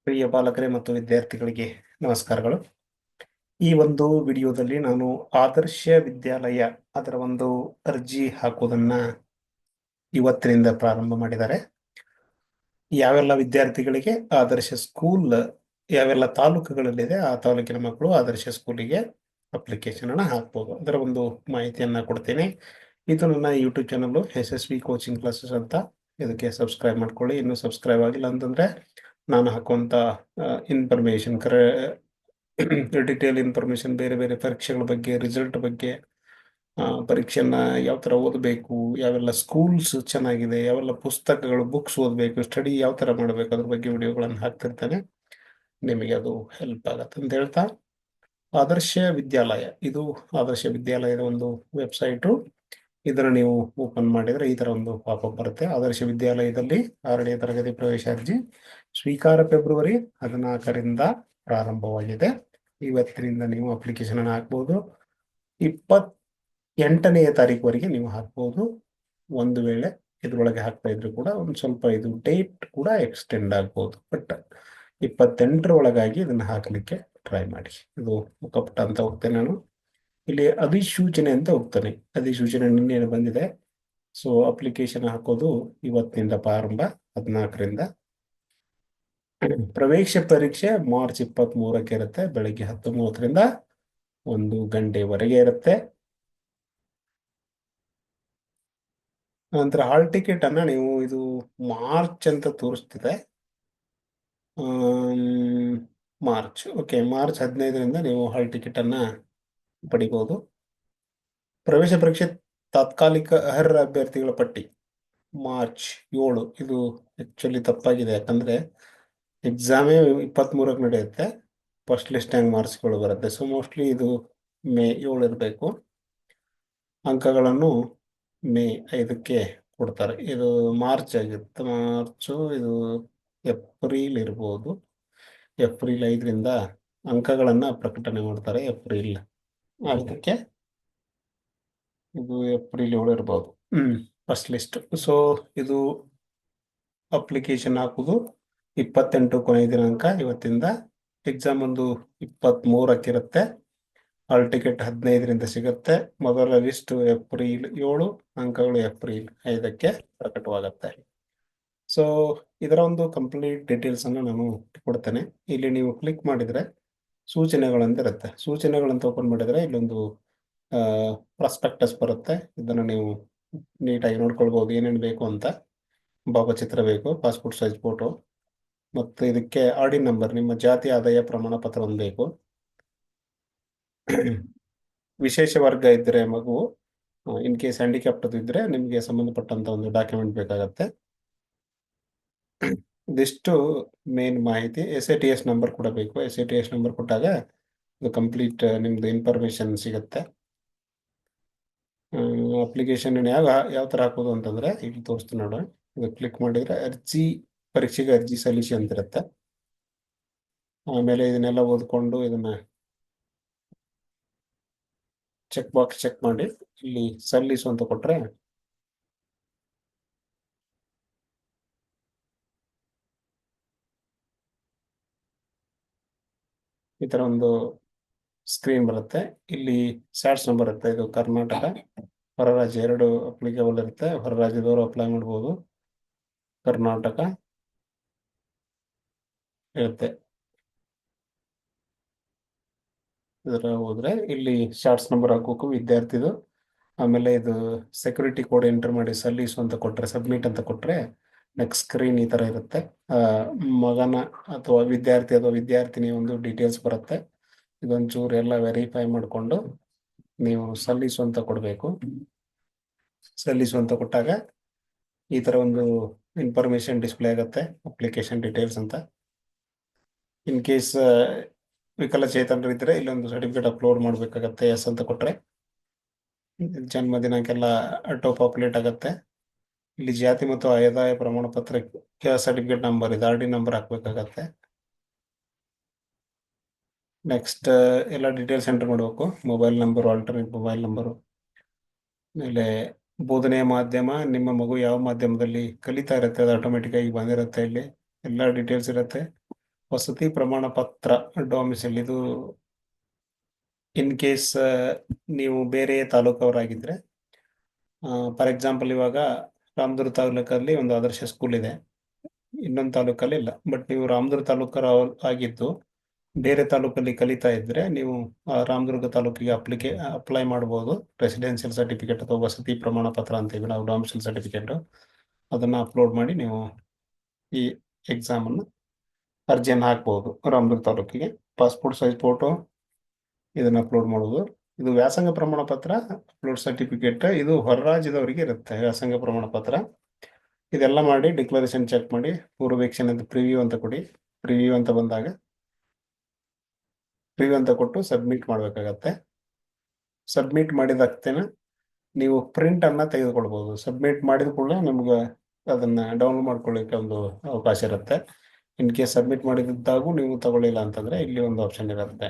ಪ್ರಿಯ ಬಾಲಕರೇ ಮತ್ತು ವಿದ್ಯಾರ್ಥಿಗಳಿಗೆ ನಮಸ್ಕಾರಗಳು. ಈ ಒಂದು ವಿಡಿಯೋದಲ್ಲಿ ನಾನು ಆದರ್ಶ ವಿದ್ಯಾಲಯ ಅದರ ಒಂದು ಅರ್ಜಿ ಹಾಕುವುದನ್ನ ಇವತ್ತಿನಿಂದ ಪ್ರಾರಂಭ ಮಾಡಿದ್ದಾರೆ. ಯಾವೆಲ್ಲ ವಿದ್ಯಾರ್ಥಿಗಳಿಗೆ ಆದರ್ಶ ಸ್ಕೂಲ್ ಯಾವೆಲ್ಲ ತಾಲೂಕುಗಳಲ್ಲಿದೆ ಆ ತಾಲೂಕಿನ ಮಕ್ಕಳು ಆದರ್ಶ ಸ್ಕೂಲಿಗೆ ಅಪ್ಲಿಕೇಶನ್ ಅನ್ನ ಹಾಕ್ಬೋದು, ಅದರ ಒಂದು ಮಾಹಿತಿಯನ್ನ ಕೊಡ್ತೇನೆ. ಇದು ನನ್ನ YouTube channel SSV coaching classes ಅಂತ. ಇದಕ್ಕೆ ಸಬ್ಸ್ಕ್ರೈಬ್ ಮಾಡ್ಕೊಳ್ಳಿ. ಇನ್ನೂ ಸಬ್ಸ್ಕ್ರೈಬ್ ಆಗಿಲ್ಲ ಅಂತಂದ್ರೆ ನಾನು ಹಾಕುವಂತ ಇನ್ಫಾರ್ಮೇಶನ್ ಡಿಟೇಲ್ ಇನ್ಫಾರ್ಮೇಶನ್, ಬೇರೆ ಬೇರೆ ಪರೀಕ್ಷೆಗಳ ಬಗ್ಗೆ, ರಿಸಲ್ಟ್ ಬಗ್ಗೆ, ಪರೀಕ್ಷೆನ ಯಾವ ಥರ ಓದಬೇಕು, ಯಾವೆಲ್ಲ ಸ್ಕೂಲ್ಸ್ ಚೆನ್ನಾಗಿದೆ, ಯಾವೆಲ್ಲ ಪುಸ್ತಕಗಳು ಬುಕ್ಸ್ ಓದಬೇಕು, ಸ್ಟಡಿ ಯಾವ ಥರ ಮಾಡಬೇಕು, ಅದ್ರ ಬಗ್ಗೆ ವಿಡಿಯೋಗಳನ್ನು ಹಾಕ್ತಿರ್ತಾನೆ. ನಿಮಗೆ ಅದು ಹೆಲ್ಪ್ ಆಗತ್ತೆ ಅಂತ ಹೇಳ್ತಾ, ಆದರ್ಶ ವಿದ್ಯಾಲಯ ಇದು ಆದರ್ಶ ವಿದ್ಯಾಲಯದ ಒಂದು ವೆಬ್ಸೈಟು. ಇದನ್ನು ನೀವು ಓಪನ್ ಮಾಡಿದರೆ ಈ ಥರ ಒಂದು ಪಾಪಪ್ ಬರುತ್ತೆ. ಆದರ್ಶ ವಿದ್ಯಾಲಯದಲ್ಲಿ 6ನೇ ತರಗತಿ ಪ್ರವೇಶಾರ್ಜಿ ಸ್ವೀಕಾರ ಫೆಬ್ರವರಿ 14ರಿಂದ ಪ್ರಾರಂಭವಾಗಿದೆ. ಇವತ್ತಿನಿಂದ ನೀವು ಅಪ್ಲಿಕೇಶನ್ ಅನ್ನು ಹಾಕ್ಬೋದು. 28ನೇ ತಾರೀಕುವರೆಗೆ ನೀವು ಹಾಕ್ಬೋದು. ಒಂದು ವೇಳೆ ಇದ್ರೊಳಗೆ ಹಾಕ್ತಾ ಇದ್ರು ಕೂಡ ಒಂದು ಸ್ವಲ್ಪ ಇದು ಡೇಟ್ ಕೂಡ ಎಕ್ಸ್ಟೆಂಡ್ ಆಗ್ಬೋದು, ಬಟ್ 28ರ ಒಳಗಾಗಿ ಇದನ್ನ ಹಾಕಲಿಕ್ಕೆ ಟ್ರೈ ಮಾಡಿ. ಇದು ಮುಖಪುಟ ಅಂತ ಹೋಗ್ತೇನೆ ನಾನು. ಇಲ್ಲಿ ಅಧಿಸೂಚನೆ ಅಂತ ಹೋಗ್ತಾನೆ. ಅಧಿಸೂಚನೆ ನಿನ್ನೆ ಬಂದಿದೆ. ಸೊ ಅಪ್ಲಿಕೇಶನ್ ಹಾಕೋದು ಇವತ್ತಿನಿಂದ ಪ್ರಾರಂಭ, 14ರಿಂದ. ಪ್ರವೇಶ ಪರೀಕ್ಷೆ ಮಾರ್ಚ್ 23ಕ್ಕೆ ಇರುತ್ತೆ. ಬೆಳಗ್ಗೆ 10:30ರಿಂದ 1 ಗಂಟೆವರೆಗೆ ಇರುತ್ತೆ. ನಂತರ ಹಾಲ್ ಟಿಕೆಟ್ ಅನ್ನ ನೀವು, ಇದು ಮಾರ್ಚ್ ಅಂತ ತೋರಿಸ್ತಿದೆ. ಮಾರ್ಚ್, ಓಕೆ, ಮಾರ್ಚ್ 15ರಿಂದ ನೀವು ಹಾಲ್ ಟಿಕೆಟ್ ಅನ್ನ ಪಡಿಬಹುದು. ಪ್ರವೇಶ ಪರೀಕ್ಷೆ ತಾತ್ಕಾಲಿಕ ಅರ್ಹ ಅಭ್ಯರ್ಥಿಗಳ ಪಟ್ಟಿ ಮಾರ್ಚ್ 7. ಇದು ಆಕ್ಚುಲಿ ತಪ್ಪಾಗಿದೆ, ಯಾಕಂದ್ರೆ ಎಕ್ಸಾಮೇ 23ಕ್ಕೆ ನಡೆಯುತ್ತೆ. ಫಸ್ಟ್ ಲಿಸ್ಟ್ ಹ್ಯಾಂಗ್ ಮಾರ್ಕ್ಸ್ಗಳು ಬರುತ್ತೆ. ಸೊ ಮೋಸ್ಟ್ಲಿ ಇದು ಮೇ 7 ಇರಬೇಕು. ಅಂಕಗಳನ್ನು ಮೇ 5ಕ್ಕೆ ಕೊಡ್ತಾರೆ. ಇದು ಮಾರ್ಚ್ ಆಗಿರುತ್ತೆ. ಮಾರ್ಚು, ಇದು ಏಪ್ರಿಲ್ ಇರ್ಬೋದು. ಏಪ್ರಿಲ್ 5ರಿಂದ ಅಂಕಗಳನ್ನ ಪ್ರಕಟಣೆ ಮಾಡ್ತಾರೆ. ಏಪ್ರಿಲ್ 5ಕ್ಕೆ, ಇದು ಏಪ್ರಿಲ್ 7 ಇರ್ಬೋದು. First list. ಸೊ ಇದು ಅಪ್ಲಿಕೇಶನ್ ಹಾಕುದು 28 ಕೊನೆಯ ದಿನಾಂಕ ಇವತ್ತಿಂದ. ಎಕ್ಸಾಮ್ ಒಂದು 23ಕ್ಕೆ ಇರುತ್ತೆ. ಹಾಲ್ ಟಿಕೆಟ್ 15ರಿಂದ ಸಿಗುತ್ತೆ. ಮೊದಲ ಲಿಸ್ಟ್ ಏಪ್ರಿಲ್ 7, ಅಂಕಗಳು ಏಪ್ರಿಲ್ 5ಕ್ಕೆ ಪ್ರಕಟವಾಗುತ್ತೆ. ಸೊ ಇದರ ಒಂದು ಕಂಪ್ಲೀಟ್ ಡೀಟೇಲ್ಸ್ ಅನ್ನು ನಾನು ಕೊಡ್ತೇನೆ. ಇಲ್ಲಿ ನೀವು ಕ್ಲಿಕ್ ಮಾಡಿದ್ರೆ ಸೂಚನೆಗಳಂತ ಇರುತ್ತೆ. ಸೂಚನೆಗಳಂತ ಓಪನ್ ಮಾಡಿದ್ರೆ ಇಲ್ಲೊಂದು ಪ್ರಾಸ್ಪೆಕ್ಟಸ್ ಬರುತ್ತೆ. ಇದನ್ನು ನೀವು ನೀಟಾಗಿ ನೋಡ್ಕೊಳ್ಬಹುದು, ಏನೇನು ಬೇಕು ಅಂತ. ಭಾವಚಿತ್ರ ಬೇಕು, ಪಾಸ್ಪೋರ್ಟ್ ಸೈಜ್ ಫೋಟೋ, ಮತ್ತು ಇದಕ್ಕೆ ಆರ್ಡಿ ನಂಬರ್, ನಿಮ್ಮ ಜಾತಿ ಆದಾಯ ಪ್ರಮಾಣ ಪತ್ರ ಒಂದು ಬೇಕು. ವಿಶೇಷ ವರ್ಗ ಇದ್ದರೆ ಮಗು, ಇನ್ ಕೇಸ್ ಹ್ಯಾಂಡಿಕ್ಯಾಪ್ಟ್ ಇದ್ರೆ ನಿಮಗೆ ಸಂಬಂಧಪಟ್ಟಂತ ಒಂದು ಡಾಕ್ಯುಮೆಂಟ್ ಬೇಕಾಗತ್ತೆ. ಇದಿಷ್ಟು ಮೇನ್ ಮಾಹಿತಿ. SATS ನಂಬರ್ ಕೂಡ ಬೇಕು. SATS ನಂಬರ್ ಕೊಟ್ಟಾಗ ಇದು ಕಂಪ್ಲೀಟ್ ನಿಮ್ದು ಇನ್ಫಾರ್ಮೇಶನ್ ಸಿಗುತ್ತೆ. ಅಪ್ಲಿಕೇಶನ್ ಯಾವ ಥರ ಹಾಕೋದು ಅಂತಂದ್ರೆ ಇಲ್ಲಿ ತೋರಿಸ್ತೀನಿ ನೋಡ. ಇದು ಕ್ಲಿಕ್ ಮಾಡಿದ್ರೆ ಪರೀಕ್ಷೆಗೆ ಅರ್ಜಿ ಸಲ್ಲಿಸಿ ಅಂತಿರುತ್ತೆ. ಆಮೇಲೆ ಇದನ್ನೆಲ್ಲ ಓದ್ಕೊಂಡು ಇದನ್ನ ಚೆಕ್ ಬಾಕ್ಸ್ ಚೆಕ್ ಮಾಡಿ ಇಲ್ಲಿ ಸಲ್ಲಿಸು ಅಂತ ಕೊಟ್ರೆ ಈ ತರ ಒಂದು ಸ್ಕ್ರೀನ್ ಬರುತ್ತೆ. ಇಲ್ಲಿ ಸ್ಯಾಟ್ಸ್ ನಂಬರ್ ಇರುತ್ತೆ. ಇದು ಕರ್ನಾಟಕ, ಹೊರ ರಾಜ್ಯ 2 ಅಪ್ಲಿಕೇಬಲ್ ಇರುತ್ತೆ. ಹೊರ ರಾಜ್ಯದವರು ಅಪ್ಲೈ ಮಾಡ್ಬೋದು. ಕರ್ನಾಟಕ ಇರುತ್ತೆ. ಇದರ ಹೋದ್ರೆ ಇಲ್ಲಿ ಶಾರ್ಟ್ಸ್ ನಂಬರ್ ಹಾಕೋಕು ವಿದ್ಯಾರ್ಥಿದು. ಆಮೇಲೆ ಇದು ಸೆಕ್ಯೂರಿಟಿ ಕೋಡ್ ಎಂಟರ್ ಮಾಡಿ ಸಲ್ಲಿಸು ಅಂತ ಕೊಟ್ರೆ, ಸಬ್ಮಿಟ್ ಅಂತ ಕೊಟ್ರೆ ನೆಕ್ಸ್ಟ್ ಸ್ಕ್ರೀನ್ ಈ ತರ ಇರುತ್ತೆ. ಮಗನ ಅಥವಾ ವಿದ್ಯಾರ್ಥಿ ಅಥವಾ ವಿದ್ಯಾರ್ಥಿನಿ ಒಂದು ಡೀಟೇಲ್ಸ್ ಬರುತ್ತೆ. ಇದೊಂಚೂರು ಎಲ್ಲ ವೆರಿಫೈ ಮಾಡಿಕೊಂಡು ನೀವು ಸಲ್ಲಿಸು ಅಂತ ಕೊಡಬೇಕು. ಸಲ್ಲಿಸು ಅಂತ ಕೊಟ್ಟಾಗ ಈ ತರ ಒಂದು ಇನ್ಫಾರ್ಮೇಶನ್ ಡಿಸ್ಪ್ಲೇ ಆಗುತ್ತೆ, ಅಪ್ಲಿಕೇಶನ್ ಡೀಟೇಲ್ಸ್ ಅಂತ. ಇನ್ ಕೇಸ್ ವಿಕಲಚೇತನರು ಇದ್ರೆ ಇಲ್ಲೊಂದು ಸರ್ಟಿಫಿಕೇಟ್ ಅಪ್ಲೋಡ್ ಮಾಡ್ಬೇಕಾಗತ್ತೆ. ಎಸ್ ಅಂತ ಕೊಟ್ರೆ ಜನ್ಮ ದಿನಾಂಕೆಲ್ಲ ಆಟೋ ಪಾಪ್ಯುಲೇಟ್ ಆಗುತ್ತೆ. ಇಲ್ಲಿ ಜಾತಿ ಮತ್ತು ಆದಾಯ ಪ್ರಮಾಣ ಪತ್ರಕ್ಕೆ ಸರ್ಟಿಫಿಕೇಟ್ ನಂಬರ್ ಇದೆ, ಆರ್ಡಿ ನಂಬರ್ ಹಾಕ್ಬೇಕಾಗತ್ತೆ. ನೆಕ್ಸ್ಟ್ ಎಲ್ಲ ಡೀಟೇಲ್ಸ್ ಎಂಟರ್ ಮಾಡಬೇಕು. Mobile number, alternate mobile number, ಆಮೇಲೆ ಬೋಧನೆಯ ಮಾಧ್ಯಮ, ನಿಮ್ಮ ಮಗು ಯಾವ ಮಾಧ್ಯಮದಲ್ಲಿ ಕಲಿತಾ ಇರುತ್ತೆ ಅದು ಆಟೋಮೆಟಿಕ್ ಆಗಿ ಬಂದಿರುತ್ತೆ. ಇಲ್ಲಿ ಎಲ್ಲ ಡೀಟೇಲ್ಸ್ ಇರುತ್ತೆ. ವಸತಿ ಪ್ರಮಾಣ ಪತ್ರ ಡೊಮಿಸೈಲ್ ಇದು ಇನ್ ಕೇಸ್ ನೀವು ಬೇರೆ ತಾಲೂಕವರಾಗಿದ್ರೆ, ಫಾರ್ ಎಕ್ಸಾಂಪಲ್ ಇವಾಗ ರಾಮದುರ್ಗ ತಾಲೂಕಲ್ಲಿ ಒಂದು ಆದರ್ಶ ಸ್ಕೂಲ್ ಇದೆ, ಇನ್ನೊಂದು ತಾಲೂಕಲ್ಲಿ ಇಲ್ಲ. ಬಟ್ ನೀವು ರಾಮದುರ್ಗ ತಾಲೂಕರ ಆಗಿದ್ದು ಬೇರೆ ತಾಲೂಕಲ್ಲಿ ಕಲಿತಾ ಇದ್ರೆ ನೀವು ರಾಮದುರ್ಗ ತಾಲೂಕಿಗೆ ಅಪ್ಲೈ ಮಾಡ್ಬೋದು. ರೆಸಿಡೆನ್ಷಿಯಲ್ ಸರ್ಟಿಫಿಕೇಟ್ ಅಥವಾ ವಸತಿ ಪ್ರಮಾಣ ಪತ್ರ ಅಂತೀವಿ ನಾವು, ಡೊಮಿಸೈಲ್ ಸರ್ಟಿಫಿಕೇಟ್, ಅದನ್ನ ಅಪ್ಲೋಡ್ ಮಾಡಿ ನೀವು ಈ ಎಕ್ಸಾಮ್ ಅನ್ನು ಅರ್ಜಿಯನ್ನು ಹಾಕ್ಬೋದು ರಾಮದುರ್ಗ ತಾಲೂಕಿಗೆ. ಪಾಸ್ಪೋರ್ಟ್ ಸೈಜ್ ಫೋಟೋ ಇದನ್ನ ಅಪ್ಲೋಡ್ ಮಾಡೋದು. ಇದು ವ್ಯಾಸಂಗ ಪ್ರಮಾಣ ಪತ್ರ ಅಪ್ಲೋಡ್ ಸರ್ಟಿಫಿಕೇಟ್, ಇದು ಹೊರ ರಾಜ್ಯದವರಿಗೆ ಇರುತ್ತೆ ವ್ಯಾಸಂಗ ಪ್ರಮಾಣ ಪತ್ರ. ಇದೆಲ್ಲ ಮಾಡಿ ಡಿಕ್ಲರೇಷನ್ ಚೆಕ್ ಮಾಡಿ ಪೂರ್ವೇಕ್ಷಣೆ ಅಂತ ಪ್ರಿವ್ಯೂ ಅಂತ ಕೊಡಿ. ಪ್ರಿವ್ಯೂ ಅಂತ ಬಂದಾಗ ಪ್ರಿವ್ಯೂ ಅಂತ ಕೊಟ್ಟು ಸಬ್ಮಿಟ್ ಮಾಡಬೇಕಾಗತ್ತೆ. ಸಬ್ಮಿಟ್ ಮಾಡಿದಾಗ್ತೇನೆ ನೀವು ಪ್ರಿಂಟ್ ಅನ್ನ ತೆಗೆದುಕೊಳ್ಬಹುದು. ಸಬ್ಮಿಟ್ ಮಾಡಿದ ಕೂಡಲೇ ನಿಮ್ಗೆ ಅದನ್ನ ಡೌನ್ಲೋಡ್ ಮಾಡ್ಕೊಳ್ಳಿಕ್ಕೆ ಒಂದು ಅವಕಾಶ ಇರುತ್ತೆ. ಇನ್ ಕೇಸ್ ಸಬ್ಮಿಟ್ ಮಾಡಿದ್ದಾಗೂ ನೀವು ತಗೊಳ್ಳಿಲ್ಲ ಅಂತಂದ್ರೆ ಇಲ್ಲಿ ಒಂದು ಆಪ್ಷನ್ ಇರುತ್ತೆ,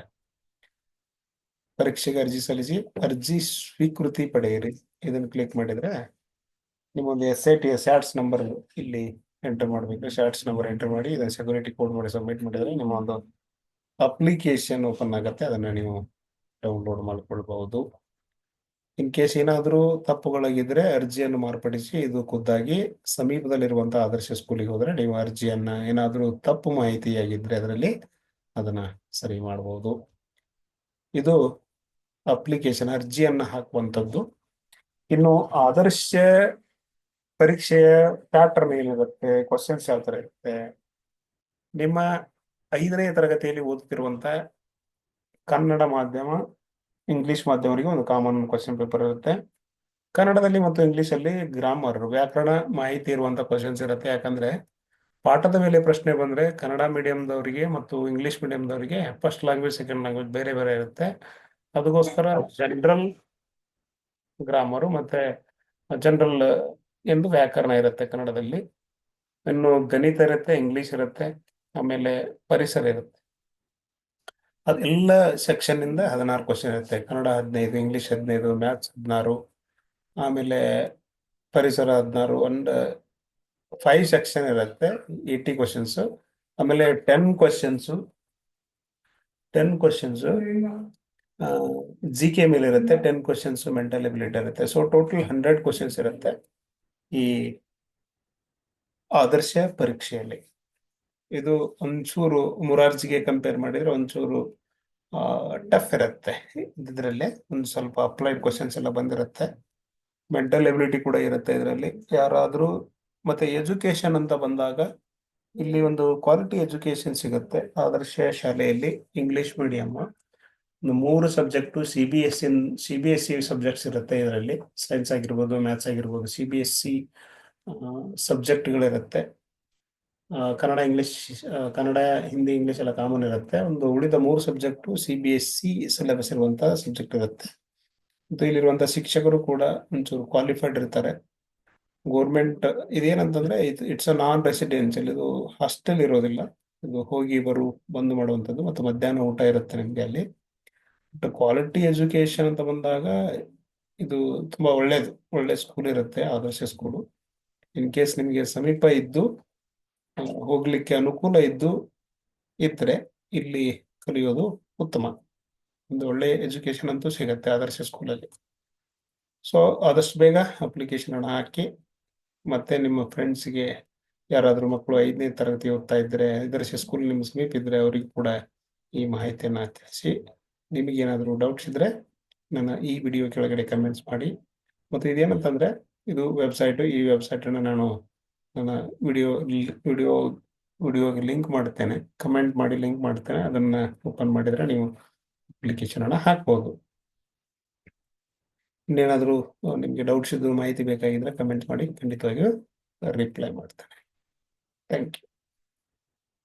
ಪರೀಕ್ಷೆಗೆ ಅರ್ಜಿ ಸಲ್ಲಿಸಿ ಅರ್ಜಿ ಸ್ವೀಕೃತಿ ಪಡೆಯಿರಿ. ಇದನ್ನು ಕ್ಲಿಕ್ ಮಾಡಿದ್ರೆ ನಿಮ್ಮೊಂದು SIT ಸ್ಯಾಟ್ಸ್ ನಂಬರ್ ಇಲ್ಲಿ ಎಂಟರ್ ಮಾಡಬೇಕು. ಸ್ಯಾಟ್ಸ್ ನಂಬರ್ ಎಂಟರ್ ಮಾಡಿ ಇದನ್ನ ಸೆಕ್ಯೂರಿಟಿ ಕೋಡ್ ಮಾಡಿ ಸಬ್ಮಿಟ್ ಮಾಡಿದ್ರೆ ನಿಮ್ಮ ಒಂದು ಅಪ್ಲಿಕೇಶನ್ ಓಪನ್ ಆಗುತ್ತೆ. ಅದನ್ನ ನೀವು ಡೌನ್ಲೋಡ್ ಮಾಡ್ಕೊಳ್ಬಹುದು. ಇನ್ ಕೇಸ್ ಏನಾದರೂ ತಪ್ಪುಗಳಾಗಿದ್ರೆ ಅರ್ಜಿಯನ್ನು ಮಾರ್ಪಡಿಸಿ ಇದು ಖುದ್ದಾಗಿ ಸಮೀಪದಲ್ಲಿರುವಂತಹ ಆದರ್ಶ ಸ್ಕೂಲಿಗೆ ಹೋದ್ರೆ ನೀವು ಅರ್ಜಿಯನ್ನ ಏನಾದರೂ ತಪ್ಪು ಮಾಹಿತಿಯಾಗಿದ್ರೆ ಅದರಲ್ಲಿ ಅದನ್ನ ಸರಿ ಮಾಡಬಹುದು. ಇದು ಅಪ್ಲಿಕೇಶನ್ ಅರ್ಜಿಯನ್ನ ಹಾಕುವಂಥದ್ದು. ಇನ್ನು ಆದರ್ಶ ಪರೀಕ್ಷೆಯ ಪ್ಯಾಟರ್ನ್ ಏನಿರುತ್ತೆ, ಕ್ವಶನ್ಸ್ ಯಾವ ತರ ಇರುತ್ತೆ, ನಿಮ್ಮ 5ನೇ ತರಗತಿಯಲ್ಲಿ ಓದುತ್ತಿರುವಂತ ಕನ್ನಡ ಮಾಧ್ಯಮ, ಇಂಗ್ಲಿಷ್ ಮಾಧ್ಯಮರಿಗೆ ಒಂದು ಕಾಮನ್ ಕ್ವಶನ್ ಪೇಪರ್ ಇರುತ್ತೆ. ಕನ್ನಡದಲ್ಲಿ ಮತ್ತು ಇಂಗ್ಲಿಷಲ್ಲಿ ಗ್ರಾಮರ್, ವ್ಯಾಕರಣ ಮಾಹಿತಿ ಇರುವಂತ ಕ್ವಶನ್ಸ್ ಇರುತ್ತೆ. ಯಾಕಂದ್ರೆ ಪಾಠದ ಮೇಲೆ ಪ್ರಶ್ನೆ ಬಂದ್ರೆ ಕನ್ನಡ ಮೀಡಿಯಂದವರಿಗೆ ಮತ್ತು ಇಂಗ್ಲಿಷ್ ಮೀಡಿಯಂದವರಿಗೆ ಫಸ್ಟ್ ಲ್ಯಾಂಗ್ವೇಜ್ ಸೆಕೆಂಡ್ ಲ್ಯಾಂಗ್ವೇಜ್ ಬೇರೆ ಬೇರೆ ಇರುತ್ತೆ. ಅದಕ್ಕೋಸ್ಕರ ಜನರಲ್ ಗ್ರಾಮರು ಮತ್ತೆ ಜನರಲ್ ಎಂದು ವ್ಯಾಕರಣ ಇರುತ್ತೆ ಕನ್ನಡದಲ್ಲಿ. ಇನ್ನು ಗಣಿತ ಇರುತ್ತೆ, ಇಂಗ್ಲಿಷ್ ಇರುತ್ತೆ, ಆಮೇಲೆ ಪರಿಸರ ಇರುತ್ತೆ. ಅದೆಲ್ಲ ಸೆಕ್ಷನ್ ಇಂದ 16 ಕ್ವಶನ್ ಇರುತ್ತೆ. ಕನ್ನಡ 15, ಇಂಗ್ಲಿಷ್ 15, ಮ್ಯಾಥ್ಸ್ 16, ಆಮೇಲೆ ಪರಿಸರ 16. ಒಂದು 5 ಸೆಕ್ಷನ್ ಇರುತ್ತೆ, 80 ಕ್ವಶನ್ಸ್. ಆಮೇಲೆ 10 ಕ್ವಶನ್ಸ್ GK ಮೇಲೆ ಇರುತ್ತೆ, 10 ಕ್ವಶನ್ಸ್ ಮೆಂಟಲ್ ಎಬಿಲಿಟಿ ಇರುತ್ತೆ. ಸೊ ಟೋಟಲ್ 100 ಕ್ವಶನ್ಸ್ ಇರುತ್ತೆ ಈ ಆದರ್ಶ ಪರೀಕ್ಷೆಯಲ್ಲಿ. ಇದು ಒಂಚೂರು ಮುರಾರ್ಜಿಗೆ ಕಂಪೇರ್ ಮಾಡಿದ್ರೆ ಒಂಚೂರು ಟಫ್ ಇರುತ್ತೆ. ಇದರಲ್ಲೇ ಒಂದು ಸ್ವಲ್ಪ ಅಪ್ಲೈಡ್ ಕ್ವಶನ್ಸ್ ಎಲ್ಲ ಬಂದಿರುತ್ತೆ, ಮೆಂಟಲ್ ಎಬಿಲಿಟಿ ಕೂಡ ಇರುತ್ತೆ ಇದರಲ್ಲಿ. ಯಾರಾದರೂ ಮತ್ತೆ ಎಜುಕೇಶನ್ ಅಂತ ಬಂದಾಗ ಇಲ್ಲಿ ಒಂದು ಕ್ವಾಲಿಟಿ ಎಜುಕೇಶನ್ ಸಿಗುತ್ತೆ ಆದರ್ಶ ಶಾಲೆಯಲ್ಲಿ. English medium 3 subject CBSE subjects ಇರುತ್ತೆ ಇದರಲ್ಲಿ. ಸೈನ್ಸ್ ಆಗಿರ್ಬೋದು, ಮ್ಯಾಥ್ಸ್ ಆಗಿರ್ಬೋದು, CBSE ಸಬ್ಜೆಕ್ಟ್ಗಳಿರುತ್ತೆ. ಕನ್ನಡ ಕನ್ನಡ, ಹಿಂದಿ, ಇಂಗ್ಲಿಷ್ ಎಲ್ಲ ಕಾಮನ್ ಇರುತ್ತೆ. ಒಂದು ಉಳಿದ 3 ಸಬ್ಜೆಕ್ಟು CBSE ಸಿಲೆಬಸ್ ಇರುವಂತಹ ಸಬ್ಜೆಕ್ಟ್ ಇರುತ್ತೆ. ಮತ್ತು ಇಲ್ಲಿರುವಂತಹ ಶಿಕ್ಷಕರು ಕೂಡ ಒಂಚೂರು ಕ್ವಾಲಿಫೈಡ್ ಇರ್ತಾರೆ. ಗೋರ್ಮೆಂಟ್ ಇದೇನಂತಂದ್ರೆ ಇಟ್ಸ್ ಅ ನಾನ್ ರೆಸಿಡೆನ್ಷಿಯಲ್, ಇದು ಹಾಸ್ಟೆಲ್ ಇರೋದಿಲ್ಲ, ಇದು ಹೋಗಿ ಬಂದು ಮಾಡುವಂಥದ್ದು. ಮತ್ತು ಮಧ್ಯಾಹ್ನ ಊಟ ಇರುತ್ತೆ ನಿಮಗೆ ಅಲ್ಲಿ. ಬಟ್ ಕ್ವಾಲಿಟಿ ಎಜುಕೇಶನ್ ಅಂತ ಬಂದಾಗ ಇದು ತುಂಬಾ ಒಳ್ಳೆ ಸ್ಕೂಲ್ ಇರುತ್ತೆ, ಆದರ್ಶ ಸ್ಕೂಲು. ಇನ್ ಕೇಸ್ ನಿಮಗೆ ಸಮೀಪ ಇದ್ದು ಹೋಗ್ಲಿಕ್ಕೆ ಅನುಕೂಲ ಇದ್ರೆ ಇಲ್ಲಿ ಕಲಿಯೋದು ಉತ್ತಮ. ಒಂದು ಒಳ್ಳೆ ಎಜುಕೇಶನ್ ಅಂತೂ ಸಿಗತ್ತೆ ಆದರ್ಶ ಸ್ಕೂಲಲ್ಲಿ. ಸೊ ಆದಷ್ಟು ಬೇಗ ಅಪ್ಲಿಕೇಶನ್ ಅನ್ನು ಹಾಕಿ, ಮತ್ತೆ ನಿಮ್ಮ ಫ್ರೆಂಡ್ಸ್ಗೆ ಯಾರಾದರೂ ಮಕ್ಕಳು 5ನೇ ತರಗತಿ ಓದ್ತಾ ಇದ್ರೆ, ಆದರ್ಶ ಸ್ಕೂಲ್ ನಿಮ್ಮ ಸಮೀಪ ಇದ್ರೆ ಅವರಿಗೆ ಕೂಡ ಈ ಮಾಹಿತಿಯನ್ನ ತಿಳಿಸಿ. ನಿಮಗೇನಾದರೂ ಡೌಟ್ಸ್ ಇದ್ರೆ ನನ್ನ ಈ ವಿಡಿಯೋ ಕೆಳಗಡೆ ಕಮೆಂಟ್ಸ್ ಮಾಡಿ. ಮತ್ತು ಇದೇನಂತಂದ್ರೆ ಇದು ವೆಬ್ಸೈಟು, ಈ ವೆಬ್ಸೈಟನ್ನು ನಾನು ನನ್ನ ವಿಡಿಯೋಗೆ ಲಿಂಕ್ ಮಾಡ್ತೇನೆ, ಕಮೆಂಟ್ ಮಾಡಿ ಲಿಂಕ್ ಮಾಡ್ತೇನೆ. ಅದನ್ನ ಓಪನ್ ಮಾಡಿದ್ರೆ ನೀವು ಅಪ್ಲಿಕೇಶನ್ ಅನ್ನು ಹಾಕ್ಬೋದು. ಇನ್ನೇನಾದರೂ ನಿಮಗೆ ಡೌಟ್ಸ್ ಇದ್ದು ಮಾಹಿತಿ ಬೇಕಾಗಿದ್ರೆ ಕಮೆಂಟ್ ಮಾಡಿ, ಖಂಡಿತವಾಗಿಯೂ ರಿಪ್ಲೈ ಮಾಡ್ತೇನೆ. Thank you.